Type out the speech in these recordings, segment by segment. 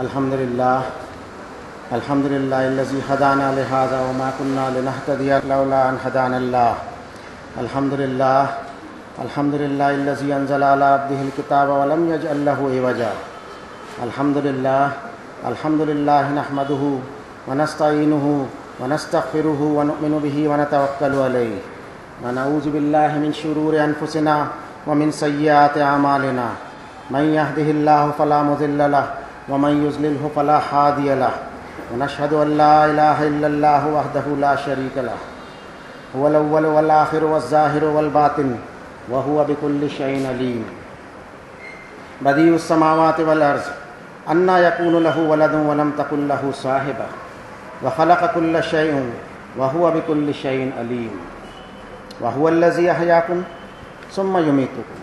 الحمد للہ الذی ہدانا لہذا وما كنا لنہتدی لولا ان ہدانا اللہ. الحمد للہ الذی انزل علی عبدہ الکتاب ولم یجعل لہ عوجا. الحمد للہ نحمدہ ونستعینہ ونستغفرہ ونؤمن بہ ونتوکل علیہ ونعوذ باللہ من شرور انفسنا ومن سیئات اعمالنا. من یہدہ اللہ فلا مضل لہ ومن یضللہ فلا ہادی لہ. ونشهد ان لا الہ الا اللہ وحدہ لا شریک لہ هو الاول والآخر والظاہر والباطن وهو بكل شیء علیم. بدیع السماوات والارض انا یکون له ولد ولم تکن له صاحبہ وخلق كل شیء وهو بكل شیء علیم. وهو الذی احیاکم ثم یمیتکم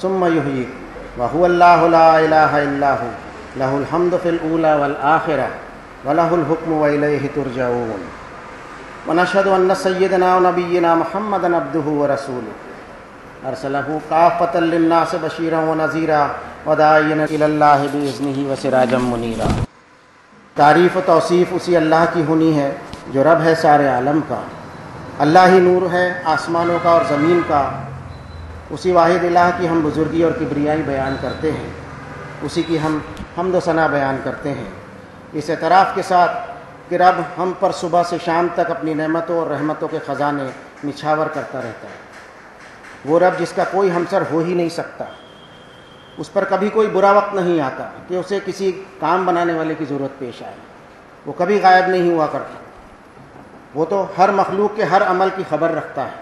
ثم یحییکم وهو اللہ لا الہ الا هو له الحمد فی الاولی والآخرہ وَلَهُ الْحُكْمُ وَإِلَيْهِ تُرْجَعُونَ. وَنَشْهَدُ أَنَّ سَيِّدَنَا وَنَبِيَّنَا مُحَمَّدًا عَبْدُهُ وَرَسُولُهُ أَرْسَلَهُ كَافَّةً لِلنَّاسِ بَشِيرًا وَنَذِيرًا وَدَاعِيًا إِلَى اللَّهِ بِإِذْنِهِ وَسِرَاجًا مُنِيرًا. تعریف و توصیف اسی اللہ کی ہونی ہے جو رب ہے سارے عالم کا. اللہ ہی نور ہے آسمانوں کا اور زمین کا. اسی واحد الہ کی ہم بزرگی اور کبریائی بیان کرتے ہیں. اسی کی ہم حمد و ثنا بیان کرتے ہیں اس اعتراف کے ساتھ کہ رب ہم پر صبح سے شام تک اپنی نعمتوں اور رحمتوں کے خزانے نچھاور کرتا رہتا ہے. وہ رب جس کا کوئی ہمسر ہو ہی نہیں سکتا. اس پر کبھی کوئی برا وقت نہیں آتا کہ اسے کسی کام بنانے والے کی ضرورت پیش آئے. وہ کبھی غائب نہیں ہوا کرتا. وہ تو ہر مخلوق کے ہر عمل کی خبر رکھتا ہے.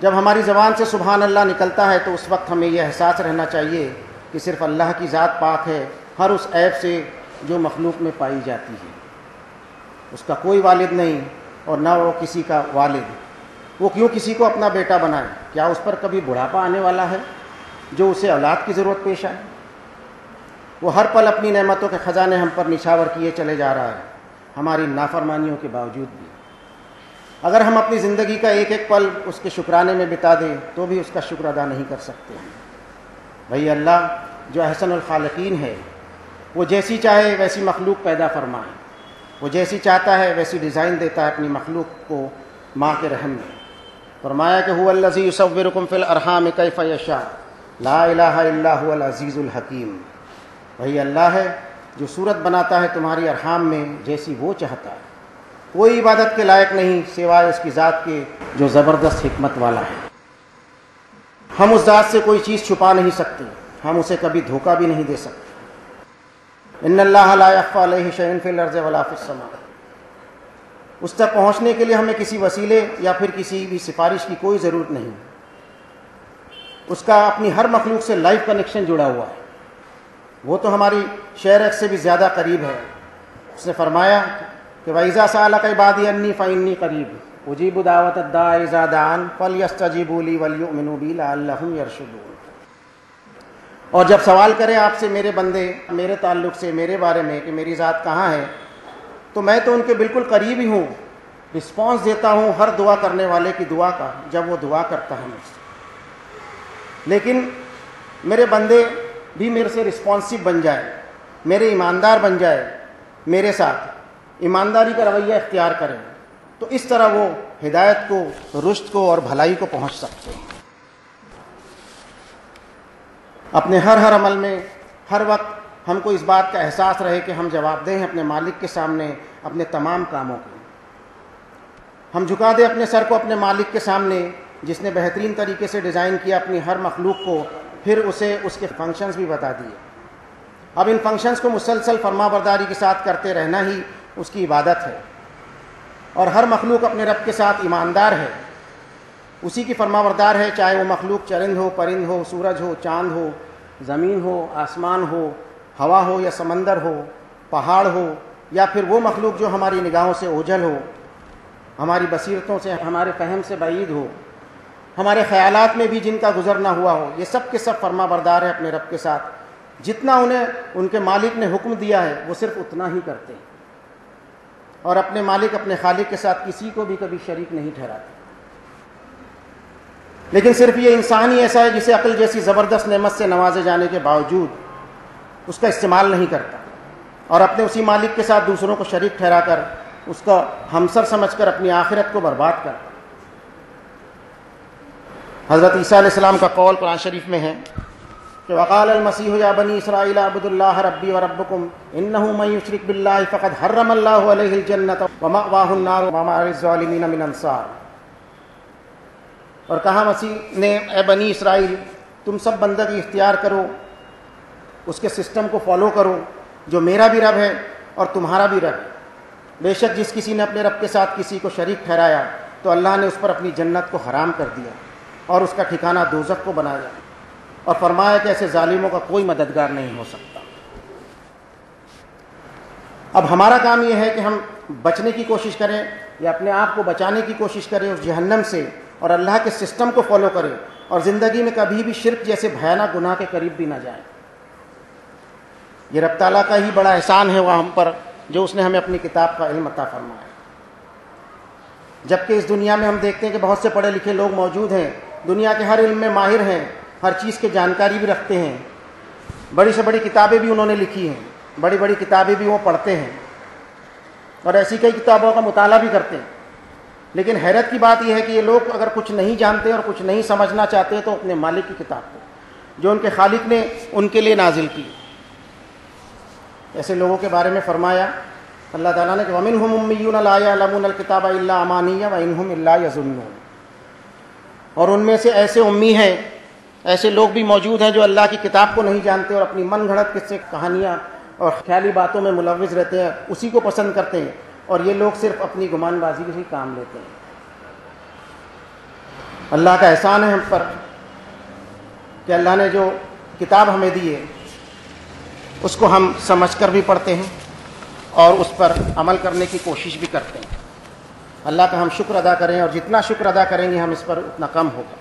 جب ہماری زبان سے سبحان اللہ نکلتا ہے تو اس وقت ہمیں یہ احساس رہنا چاہیے کہ صرف اللہ کی ذات پاک ہے ہر اس عیب سے جو مخلوق میں پائی جاتی ہے. اس کا کوئی والد نہیں اور نہ وہ کسی کا والد. وہ کیوں کسی کو اپنا بیٹا بنائے؟ کیا اس پر کبھی بڑھاپا آنے والا ہے جو اسے اولاد کی ضرورت پیش آئے؟ وہ ہر پل اپنی نعمتوں کے خزانے ہم پر نچھاور کیے چلے جا رہا ہے ہماری نافرمانیوں کے باوجود بھی. اگر ہم اپنی زندگی کا ایک ایک پل اس کے شکرانے میں بتا دیں تو بھی اس کا شکر ادا نہیں کر سکتے. وہی اللہ جو احسن الخالقین ہے. وہ جیسی چاہے ویسی مخلوق پیدا فرمائے. وہ جیسی چاہتا ہے ویسی ڈیزائن دیتا ہے اپنی مخلوق کو ماں کے رحم میں. فرمایا کہ هو الذی یصورکم فی الارحام کیف یشاء لا الہ الا هو العزیز الحکیم. وہی اللہ ہے جو صورت بناتا ہے تمہاری ارحام میں جیسی وہ چاہتا ہے. کوئی عبادت کے لائق نہیں سوائے اس کی ذات کے جو زبردست حکمت والا ہے. ہم اس ذات سے کوئی چیز چھپا نہیں سکتے. ہم اسے کبھی دھوکہ بھی نہیں دے سکتے. ان اللہ لا یخفی علیہ شیء فی الارض ولا فی السماء. اس تک پہنچنے کے لیے ہمیں کسی وسیلے یا پھر کسی بھی سفارش کی کوئی ضرورت نہیں. اس کا اپنی ہر مخلوق سے لائف کنیکشن جڑا ہوا ہے. وہ تو ہماری شہر سے بھی زیادہ قریب ہے. اس نے فرمایا کہ وَإِذَا سَأَلَكَ عِبَادِي عَنِّي فَإِنِّي قَرِيبٌ أُجِيبُ دَعْوَةَ الدَّاعِ إِذَا دَعَانِ فَلْيَسْتَجِيبُوا لِي وَلْيُؤْمِنُوا بِي لَعَلَّهُمْ يَرْشُدُونَ. اور جب سوال کرے آپ سے میرے بندے میرے تعلق سے میرے بارے میں کہ میری ذات کہاں ہے تو میں تو ان کے بالکل قریب ہی ہوں. رسپانس دیتا ہوں ہر دعا کرنے والے کی دعا کا جب وہ دعا کرتا ہے مجھ سے. لیکن میرے بندے بھی میرے سے رسپانسو بن جائے, میرے ایماندار بن جائے, میرے ساتھ ایمانداری کا رویہ اختیار کریں تو اس طرح وہ ہدایت کو, رشد کو اور بھلائی کو پہنچ سکتے ہیں. اپنے ہر عمل میں ہر وقت ہم کو اس بات کا احساس رہے کہ ہم جواب دیں اپنے مالک کے سامنے اپنے تمام کاموں کو. ہم جھکا دیں اپنے سر کو اپنے مالک کے سامنے جس نے بہترین طریقے سے ڈیزائن کیا اپنی ہر مخلوق کو, پھر اسے اس کے فنکشنز بھی بتا دیے. اب ان فنکشنز کو مسلسل فرما برداری کے ساتھ کرتے رہنا ہی اس کی عبادت ہے. اور ہر مخلوق اپنے رب کے ساتھ ایماندار ہے, اسی کی فرما بردار ہے, چاہے وہ مخلوق چرند ہو, پرند ہو, سورج ہو, چاند ہو, زمین ہو, آسمان ہو, ہوا ہو یا سمندر ہو, پہاڑ ہو, یا پھر وہ مخلوق جو ہماری نگاہوں سے اوجھل ہو, ہماری بصیرتوں سے ہمارے فہم سے بعید ہو, ہمارے خیالات میں بھی جن کا گزر نہ ہوا ہو. یہ سب کے سب فرما بردار ہے اپنے رب کے ساتھ. جتنا انہیں ان کے مالک نے حکم دیا ہے وہ صرف اتنا ہی کرتے ہیں اور اپنے مالک اپنے خالق کے ساتھ کسی کو بھی کبھی شریک نہیں ٹھہراتے. لیکن صرف یہ انسان ہی ایسا ہے جسے عقل جیسی زبردست نعمت سے نوازے جانے کے باوجود اس کا استعمال نہیں کرتا. اور اپنے اسی مالک کے ساتھ دوسروں کو شریک ٹھہرا کر اس کا ہمسر سمجھ کر اپنی آخرت کو برباد کر. حضرت عیسیٰ علیہ السلام کا قول قرآن شریف میں ہے کہ وقال المسیح یا بنی اسرائیل اعبدوا اللہ ربی وربکم انہ من یشرک باللہ فقد حرم اللہ علیہ الجنۃ ومأواہ النار وما للظالمین من انصار. اور کہا مسیح نے اے بنی اسرائیل تم سب بندگی اختیار کرو، اس کے سسٹم کو فالو کرو جو میرا بھی رب ہے اور تمہارا بھی رب ہے. بے شک جس کسی نے اپنے رب کے ساتھ کسی کو شریک ٹھہرایا تو اللہ نے اس پر اپنی جنت کو حرام کر دیا اور اس کا ٹھکانہ دوزخ کو بنایا اور فرمایا کہ ایسے ظالموں کا کوئی مددگار نہیں ہو سکتا. اب ہمارا کام یہ ہے کہ ہم بچنے کی کوشش کریں یا اپنے آپ کو بچانے کی کوشش کریں اس جہنم سے اور اللہ کے سسٹم کو فالو کریں اور زندگی میں کبھی بھی شرک جیسے بھیانک گناہ کے قریب بھی نہ جائیں. یہ رب تعالیٰ کا ہی بڑا احسان ہے وہ ہم پر جو اس نے ہمیں اپنی کتاب کا علم عطا فرمایا. جبکہ اس دنیا میں ہم دیکھتے ہیں کہ بہت سے پڑھے لکھے لوگ موجود ہیں، دنیا کے ہر علم میں ماہر ہیں، ہر چیز کی جانکاری بھی رکھتے ہیں، بڑی سے بڑی کتابیں بھی انہوں نے لکھی ہیں، بڑی بڑی کتابیں بھی وہ پڑھتے ہیں اور ایسی کئی کتابوں کا مطالعہ بھی کرتے ہیں. لیکن حیرت کی بات یہ ہے کہ یہ لوگ اگر کچھ نہیں جانتے اور کچھ نہیں سمجھنا چاہتے تو اپنے مالک کی کتاب کو جو ان کے خالق نے ان کے لیے نازل کی. ایسے لوگوں کے بارے میں فرمایا اللہ تعالیٰ نے کہ وَمِنْهُمْ أُمِّيُّونَ لَا يَعْلَمُونَ الْكِتَابَ إِلَّا أَمَانِيَّ وَإِنْهُمْ إِلَّا يَظُنُّونَ. اور ان میں سے ایسے امی ہیں، ایسے لوگ بھی موجود ہیں جو اللہ کی کتاب کو نہیں جانتے اور اپنی من گھڑت قصے کہانیاں اور خیالی باتوں میں ملوث رہتے ہیں، اسی کو پسند کرتے ہیں اور یہ لوگ صرف اپنی گمان بازی سے ہی کام لیتے ہیں. اللہ کا احسان ہے ہم پر کہ اللہ نے جو کتاب ہمیں دی ہے اس کو ہم سمجھ کر بھی پڑھتے ہیں اور اس پر عمل کرنے کی کوشش بھی کرتے ہیں. اللہ کا ہم شکر ادا کریں اور جتنا شکر ادا کریں گے ہم اس پر اتنا کم ہوگا.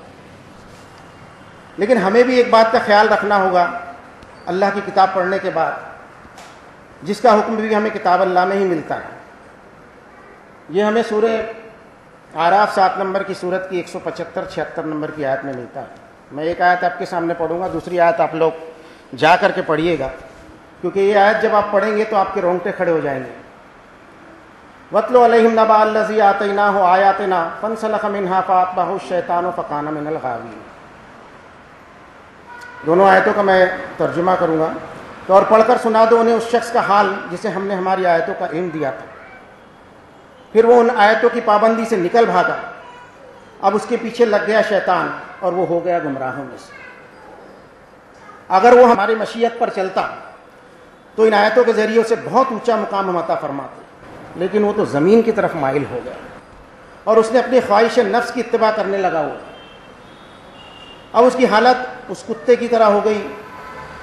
لیکن ہمیں بھی ایک بات کا خیال رکھنا ہوگا اللہ کی کتاب پڑھنے کے بعد، جس کا حکم بھی ہمیں کتاب اللہ میں ہی ملتا ہے. یہ ہمیں سورہ اعراف 7 نمبر کی سورت کی 175-76 نمبر کی آیت میں ملتا ہے. میں ایک آیت آپ کے سامنے پڑھوں گا، دوسری آیت آپ لوگ جا کر کے پڑھیے گا کیونکہ یہ آیت جب آپ پڑھیں گے تو آپ کے رونگٹے کھڑے ہو جائیں گے. وَاتْلُ عَلَيْهِمْ نَبَأَ الَّذِي آتَيْنَاهُ آيَاتِنَا فَانسَلَخَ مِنْهَا فَأَتْبَعَهُ الشَّيْطَانُ فَكَانَ مِنَ الْغَاوِينَ. دونوں آیتوں کا میں ترجمہ کروں گا تو اور پڑھ کر سنا دو انہیں اس شخص کا حال جسے ہم نے ہماری آیتوں کا علم دیا تھا، پھر وہ ان آیتوں کی پابندی سے نکل بھاگا، اب اس کے پیچھے لگ گیا شیطان اور وہ ہو گیا گمراہوں میں سے. اگر وہ ہماری مشیت پر چلتا تو ان آیتوں کے ذریعے اسے بہت اونچا مقام ہم عطا فرماتے، لیکن وہ تو زمین کی طرف مائل ہو گیا اور اس نے اپنی خواہش نفس کی اتباع کرنے لگا. وہ اب اس کی حالت اس کتے کی طرح ہو گئی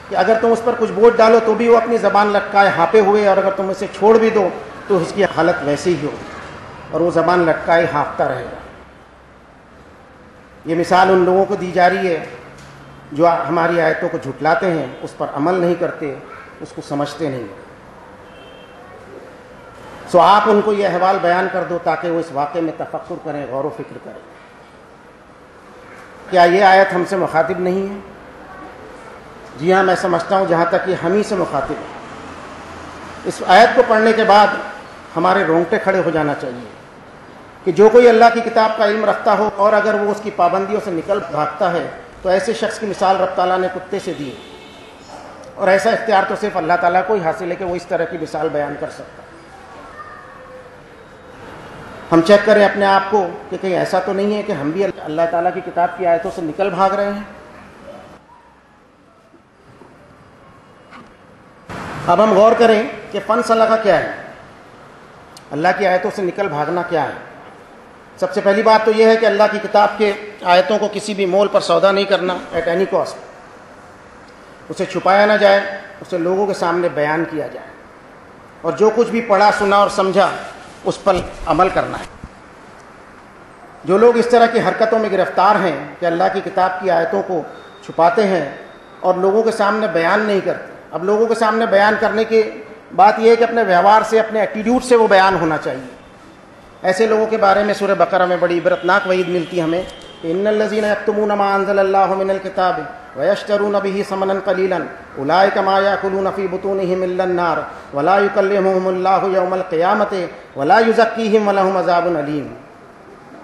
کہ اگر تم اس پر کچھ بوجھ ڈالو تو بھی وہ اپنی زبان لٹکائے ہانپے ہوئے، اور اگر تم اسے چھوڑ بھی دو تو اس کی حالت ویسے ہی ہو اور وہ زبان لٹکائے ہانپتا رہے گا. یہ مثال ان لوگوں کو دی جا رہی ہے جو ہماری آیتوں کو جھٹلاتے ہیں، اس پر عمل نہیں کرتے، اس کو سمجھتے نہیں. سو آپ ان کو یہ احوال بیان کر دو تاکہ وہ اس واقعے میں تفکر کریں، غور و فکر کریں. کیا یہ آیت ہم سے مخاطب نہیں ہے؟ جی ہاں، میں سمجھتا ہوں جہاں تک یہ ہم ہی سے مخاطب ہے. اس آیت کو پڑھنے کے بعد ہمارے رونگٹے کھڑے ہو جانا چاہیے کہ جو کوئی اللہ کی کتاب کا علم رکھتا ہو اور اگر وہ اس کی پابندیوں سے نکل بھاگتا ہے تو ایسے شخص کی مثال رب تعالیٰ نے کتے سے دی، اور ایسا اختیار تو صرف اللہ تعالیٰ کو ہی حاصل ہے کہ وہ اس طرح کی مثال بیان کر سکتا. ہم چیک کریں اپنے آپ کو کہ کہیں ایسا تو نہیں ہے کہ ہم بھی اللہ تعالیٰ کی کتاب کی آیتوں سے نکل بھاگ رہے ہیں. اب ہم غور کریں کہ فنسلخ کیا ہے، اللہ کی آیتوں سے نکل بھاگنا کیا ہے. سب سے پہلی بات تو یہ ہے کہ اللہ کی کتاب کے آیتوں کو کسی بھی مول پر سودا نہیں کرنا، ایٹ اینی کاسٹ. اسے چھپایا نہ جائے، اسے لوگوں کے سامنے بیان کیا جائے، اور جو کچھ بھی پڑھا سنا اور سمجھا اس پر عمل کرنا ہے. جو لوگ اس طرح کی حرکتوں میں گرفتار ہیں کہ اللہ کی کتاب کی آیتوں کو چھپاتے ہیں اور لوگوں کے سامنے بیان نہیں کرتے. اب لوگوں کے سامنے بیان کرنے کی بات یہ ہے کہ اپنے ویوہار سے، اپنے ایٹیٹیوڈ سے وہ بیان ہونا چاہیے. ایسے لوگوں کے بارے میں سورہ بقرہ میں بڑی عبرتناک وعید ملتی ہمیں ان الذين يكتمون ما انزل الله من الكتاب ويشترون به ثمنا قليلا اولئك ما ياكلون في بطونهم الا النار ولا يكلمهم الله يوم القيامه ولا يزكيهم ولهم عذاب اليم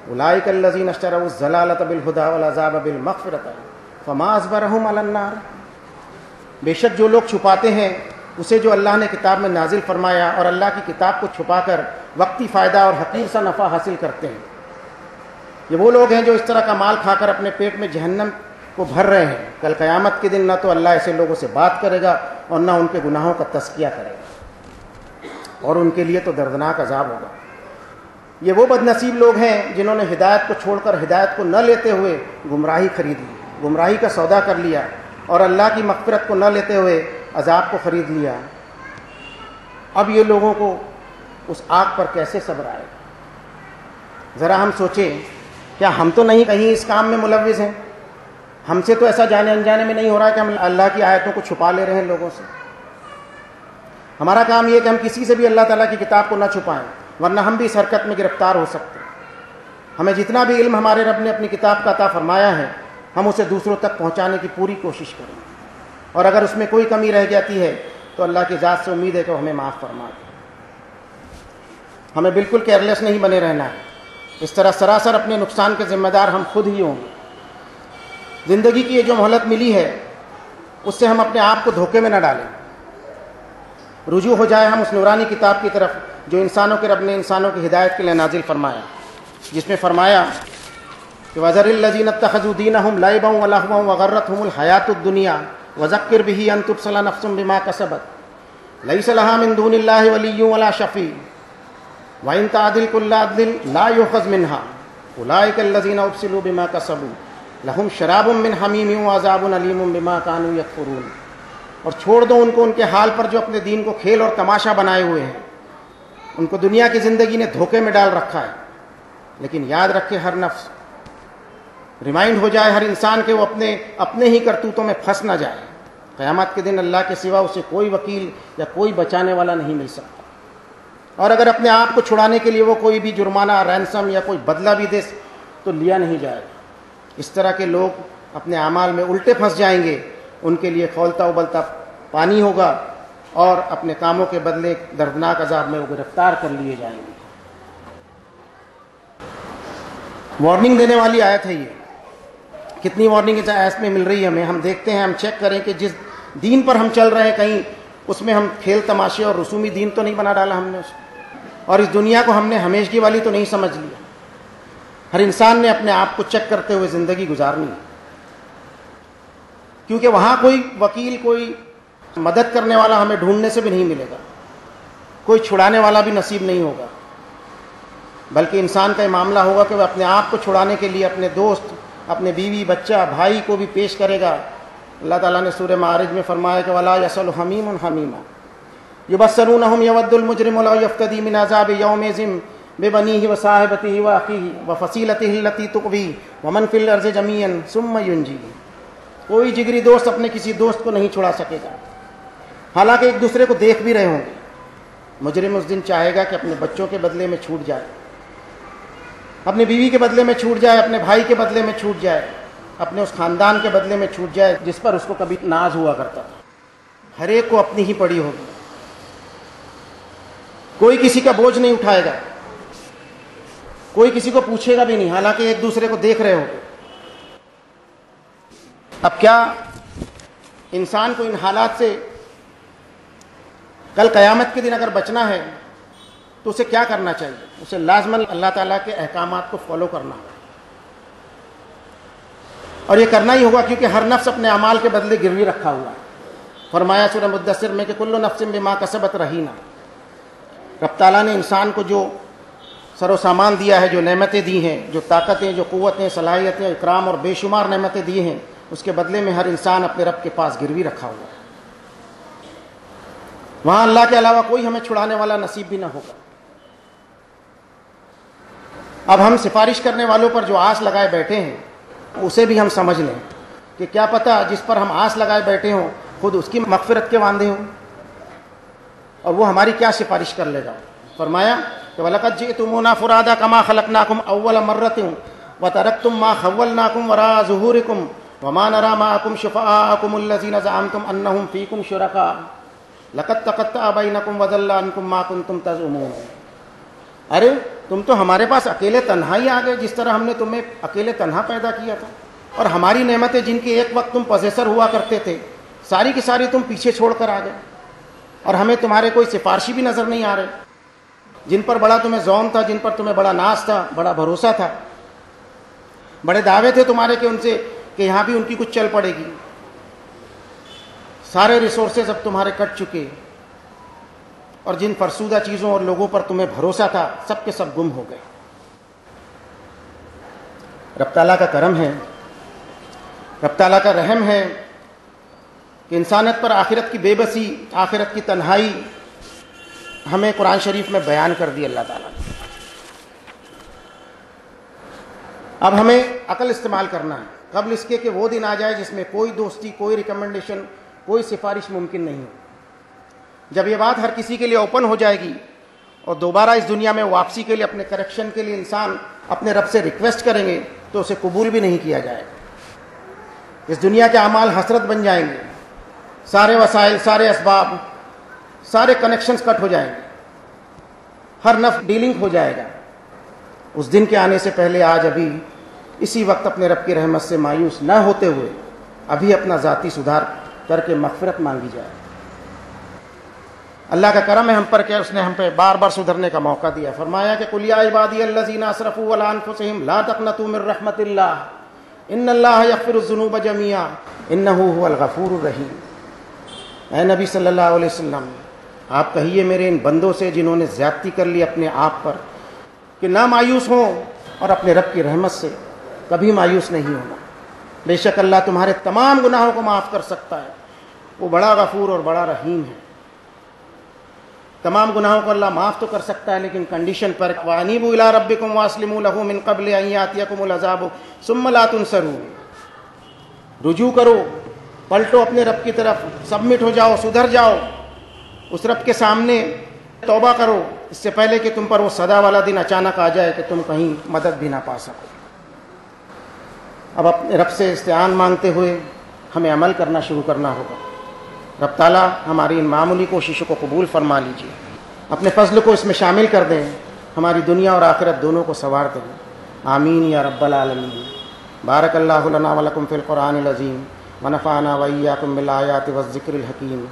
اولئك الذين اشتروا الضلالة بالهدى والعذاب بالمغفرة فما اصبرهم على النار. بے شک جو لوگ چھپاتے ہیں اسے جو اللہ نے کتاب میں نازل فرمایا اور اللہ کی کتاب کو چھپا کر وقتی فائدہ اور حقیر سا نفع حاصل کرتے ہیں، یہ وہ لوگ ہیں جو اس طرح کا مال کھا کر اپنے پیٹ میں جہنم کو بھر رہے ہیں. کل قیامت کے دن نہ تو اللہ ایسے لوگوں سے بات کرے گا اور نہ ان کے گناہوں کا تزکیہ کرے گا، اور ان کے لیے تو دردناک عذاب ہوگا. یہ وہ بد نصیب لوگ ہیں جنہوں نے ہدایت کو چھوڑ کر ہدایت کو نہ لیتے ہوئے گمراہی خرید لی، گمراہی کا سودا کر لیا، اور اللہ کی مغفرت کو نہ لیتے ہوئے عذاب کو خرید لیا. اب یہ لوگوں کو اس آگ پر کیسے صبر آئے گا؟ ذرا ہم سوچیں، کیا ہم تو نہیں کہیں اس کام میں ملوث ہیں؟ ہم سے تو ایسا جانے انجانے میں نہیں ہو رہا کہ ہم اللہ کی آیتوں کو چھپا لے رہے ہیں لوگوں سے. ہمارا کام یہ ہے کہ ہم کسی سے بھی اللہ تعالیٰ کی کتاب کو نہ چھپائیں، ورنہ ہم بھی اس حرکت میں گرفتار ہو سکتے ہیں. ہمیں جتنا بھی علم ہمارے رب نے اپنی کتاب کا عطا فرمایا ہے ہم اسے دوسروں تک پہنچانے کی پوری کوشش کریں، اور اگر اس میں کوئی کمی رہ جاتی ہے تو اللہ کی ذات سے امید ہے کہ وہ ہمیں معاف فرما دے. ہمیں بالکل کیئرلیس نہیں بنے رہنا ہے، اس طرح سراسر اپنے نقصان کے ذمہ دار ہم خود ہی ہوں گے. زندگی کی یہ جو مہلت ملی ہے اس سے ہم اپنے آپ کو دھوکے میں نہ ڈالیں، رجوع ہو جائے ہم اس نورانی کتاب کی طرف جو انسانوں کے رب نے انسانوں کی ہدایت کے لیے نازل فرمایا، جس میں فرمایا کہ وَذَرِ الَّذِينَ اتَّخَذُوا دِينَهُمْ لَعِبًا وَلَهْوًا وَغَرَّتْهُمُ الْحَيَاةُ الدُّنْيَا وَذَكِّرْ بِهِ أَن تُبْصَلَ نَفْسٌ بِمَا كَسَبَتْ لَيْسَ لَهَا مِن دُونِ اللَّهِ وَلِيٌّ وَلَا شَفِيعٌ وَإِن تَعْدِلْ كُلَّ عَدْلٍ لَا يُؤْخَذْ مِنْهَا أُولَٰئِكَ الَّذِينَ أُبْسِلُوا بِمَا كَسَبُوا لَهُمْ شَرَابٌ مِّنْ حَمِيمٍ وَعَذَابٌ أَلِيمٌ بِمَا كَانُوا يَكْفُرُونَ. اور چھوڑ دو ان کو ان کے حال پر جو اپنے دین کو کھیل اور تماشا بنائے ہوئے ہیں. ان کو دنیا کی زندگی نے دھوکے میں ڈال رکھا ہے، لیکن یاد رکھے ہر نفس ریمائنڈ ہو جائے، ہر انسان کے وہ اپنے ہی کرتوتوں میں پھنس نہ جائے. قیامت کے دن اللہ کے سوا اسے کوئی وکیل یا کوئی بچانے والا نہیں مل سکتا. اور اگر اپنے آپ کو چھڑانے کے لیے وہ کوئی بھی جرمانہ، رینسم یا کوئی بدلہ بھی دے تو لیا نہیں جائے گا. اس طرح کے لوگ اپنے اعمال میں الٹے پھنس جائیں گے، ان کے لیے کھولتا ابلتا پانی ہوگا، اور اپنے کاموں کے بدلے دردناک عذاب میں وہ گرفتار کر لیے جائیں گے. وارننگ دینے والی آیت ہے یہ. کتنی وارننگ اس آیت میں مل رہی ہے ہمیں؟ ہم دیکھتے ہیں، ہم چیک کریں کہ جس دین پر ہم چل رہے ہیں کہیں اس میں ہم کھیل تماشے اور رسومی دین تو نہیں بنا ڈالا ہم نے اس کو، اور اس دنیا کو ہم نے ہمیشگی والی تو نہیں سمجھ لیا. ہر انسان نے اپنے آپ کو چیک کرتے ہوئے زندگی گزارنی ہے، کیونکہ وہاں کوئی وکیل، کوئی مدد کرنے والا ہمیں ڈھونڈنے سے بھی نہیں ملے گا، کوئی چھڑانے والا بھی نصیب نہیں ہوگا. بلکہ انسان کا یہ معاملہ ہوگا کہ وہ اپنے آپ کو چھڑانے کے لیے اپنے دوست، اپنے بیوی، بچہ، بھائی کو بھی پیش کرے گا. اللہ تعالیٰ نے سورہ معارج میں فرمایا کہ وَلَا يَسْأَلُ حَمِيمٌ حَمِيمًا يُبَصِّرُونَهُمْ يَوَدُّ الْمُجْرِمُ لَوْ يَفْتَدِي مِنْ عَذَابِ يَوْمِئِذٍ بِبَنِيهِ وَصَاحِبَتِهِ وَأَخِيهِ وَفَصِيلَتِهِ الَّتِي تُؤْوِيهِ وَمَنْ فِي الْأَرْضِ جَمِيعًا ثُمَّ يُنْجِيهِ. کوئی جگری دوست اپنے کسی دوست کو نہیں چھڑا سکے گا، حالانکہ ایک دوسرے کو دیکھ بھی رہے ہوں گے. مجرم اس دن چاہے گا کہ اپنے بچوں کے بدلے میں چھوٹ جائے، اپنی بیوی کے بدلے میں چھوٹ جائے، اپنے بھائی کے بدلے میں چھوٹ جائے، اپنے اس خاندان کے بدلے میں چھوٹ جائے جس پر اس کو کبھی ناز ہوا کرتا تھا. ہر ایک کو اپنی ہی پڑی ہوگی، کوئی کسی کا بوجھ نہیں اٹھائے گا، کوئی کسی کو پوچھے گا بھی نہیں، حالانکہ ایک دوسرے کو دیکھ رہے ہوگے. اب کیا انسان کو ان حالات سے کل قیامت کے دن اگر بچنا ہے تو اسے کیا کرنا چاہیے؟ اسے لازماً اللہ تعالیٰ کے احکامات کو فالو کرنا ہوگا، اور یہ کرنا ہی ہوگا کیونکہ ہر نفس اپنے اعمال کے بدلے گروی رکھا ہوا ہے. فرمایا سورہ مدثر میں کہ کل نفس بما کسبت رہینہ. رب تعالیٰ نے انسان کو جو سر و سامان دیا ہے، جو نعمتیں دی ہیں، جو طاقتیں، جو قوتیں، صلاحیتیں، اکرام اور بے شمار نعمتیں دی ہیں، اس کے بدلے میں ہر انسان اپنے رب کے پاس گروی رکھا ہوا ہے. وہاں اللہ کے علاوہ کوئی ہمیں چھڑانے والا نصیب بھی نہ ہوگا. اب ہم سفارش کرنے والوں پر جو آس لگائے بیٹھے ہیں اسے بھی ہم سمجھ لیں کہ کیا پتہ جس پر ہم آس لگائے بیٹھے ہوں خود اس کی مغفرت کے وعدے ہوں، اور وہ ہماری کیا سفارش کر لے گا. فرمایا کہ وَلَقَدْ جِئْتُمُونَا فُرَادَىٰ كَمَا خَلَقْنَاكُمْ أَوَّلَ مَرَّةٍ وترکتم ما خولناکم وراء ظہورکم وما نرى معكم شفعاءكم الذين زعمتم انهم فيكم شركاء لقد تقطع بينكم وضل عنكم ما كنتم تزعمون. ارے تم تو ہمارے پاس اکیلے تنہا ہی آ گئے، جس طرح ہم نے تمہیں اکیلے تنہا پیدا کیا تھا، اور ہماری نعمتیں جن کے ایک وقت تم پوزیسر ہوا کرتے تھے ساری کی ساری تم پیچھے چھوڑ کر آ گئے، اور ہمیں تمہارے کوئی سفارشی بھی نظر نہیں آ رہے، جن پر بڑا تمہیں ذوق تھا، جن پر تمہیں بڑا ناز تھا، بڑا بھروسہ تھا، بڑے دعوے تھے تمہارے کہ ان سے کہ یہاں بھی ان کی کچھ چل پڑے گی. سارے ریسورسز اب تمہارے کٹ چکے، اور جن فرسودہ چیزوں اور لوگوں پر تمہیں بھروسہ تھا سب کے سب گم ہو گئے. رب تعالیٰ کا کرم ہے، رب تعالیٰ کا رحم ہے کہ انسانیت پر آخرت کی بے بسی، آخرت کی تنہائی ہمیں قرآن شریف میں بیان کر دی اللہ تعالیٰ نے. اب ہمیں عقل استعمال کرنا ہے قبل اس کے کہ وہ دن آ جائے جس میں کوئی دوستی، کوئی ریکمنڈیشن، کوئی سفارش ممکن نہیں ہو. جب یہ بات ہر کسی کے لیے اوپن ہو جائے گی اور دوبارہ اس دنیا میں واپسی کے لیے، اپنے کریکشن کے لیے انسان اپنے رب سے ریکویسٹ کریں گے تو اسے قبول بھی نہیں کیا جائے گا. اس دنیا کے اعمال حسرت بن جائیں گے، سارے وسائل، سارے اسباب، سارے کنیکشنز کٹ ہو جائیں گے، ہر نفع ڈیلنگ ہو جائے گا. اس دن کے آنے سے پہلے آج ابھی اسی وقت اپنے رب کی رحمت سے مایوس نہ ہوتے ہوئے ابھی اپنا ذاتی سدھار کر کے مغفرت مانگی جائے. اللہ کا کرم ہے ہم پر کہ اس نے ہم پہ بار بار سدھرنے کا موقع دیا. فرمایا کہ قل یا عبادی الذین اسرفوا علی انفسہم لا تقنطوا من رحمت اللہ ان اللہ یغفر الذنوب جميعا انہ هو الغفور الرحیم. اے نبی صلی اللہ علیہ وسلم، آپ کہیے میرے ان بندوں سے جنہوں نے زیادتی کر لی اپنے آپ پر کہ نہ مایوس ہوں اور اپنے رب کی رحمت سے کبھی مایوس نہیں ہونا. بے شک اللہ تمہارے تمام گناہوں کو معاف کر سکتا ہے، وہ بڑا غفور اور بڑا رحیم ہے. تمام گناہوں کو اللہ معاف تو کر سکتا ہے لیکن کنڈیشن پر وَأَنِيبُوا إِلَىٰ رَبِّكُمْ وَأَسْلِمُوا لَهُ مِن قَبْلِ أَن يَأْتِيَكُمُ الْعَذَابُ ثُمَّ لَا تُنصَرُونَ. رجوع کرو، پلٹو اپنے رب کی طرف، سبمٹ ہو جاؤ، سدھر جاؤ اس رب کے سامنے، توبہ کرو اس سے پہلے کہ تم پر وہ سزا والا دن اچانک آ جائے کہ تم کہیں مدد بھی نہ پا سکو. اب اپنے رب سے استعان مانگتے ہوئے ہمیں عمل کرنا شروع کرنا ہوگا. رب تعالیٰ ہماری ان معمولی کوششوں کو قبول فرما لیجیے، اپنے فضل کو اس میں شامل کر دیں، ہماری دنیا اور آخرت دونوں کو سنوار دیں. آمین یا رب العالمین. بارک اللہ لنا ولکم فی القرآن العظیم ونفعنا وإیاکم بالآیات والذکر الحکیم.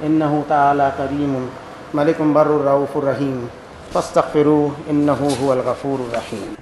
انہ تعالی کریم ملک بر رؤوف الرحیم فاستغفروہ انہ هو الغفور الرحیم.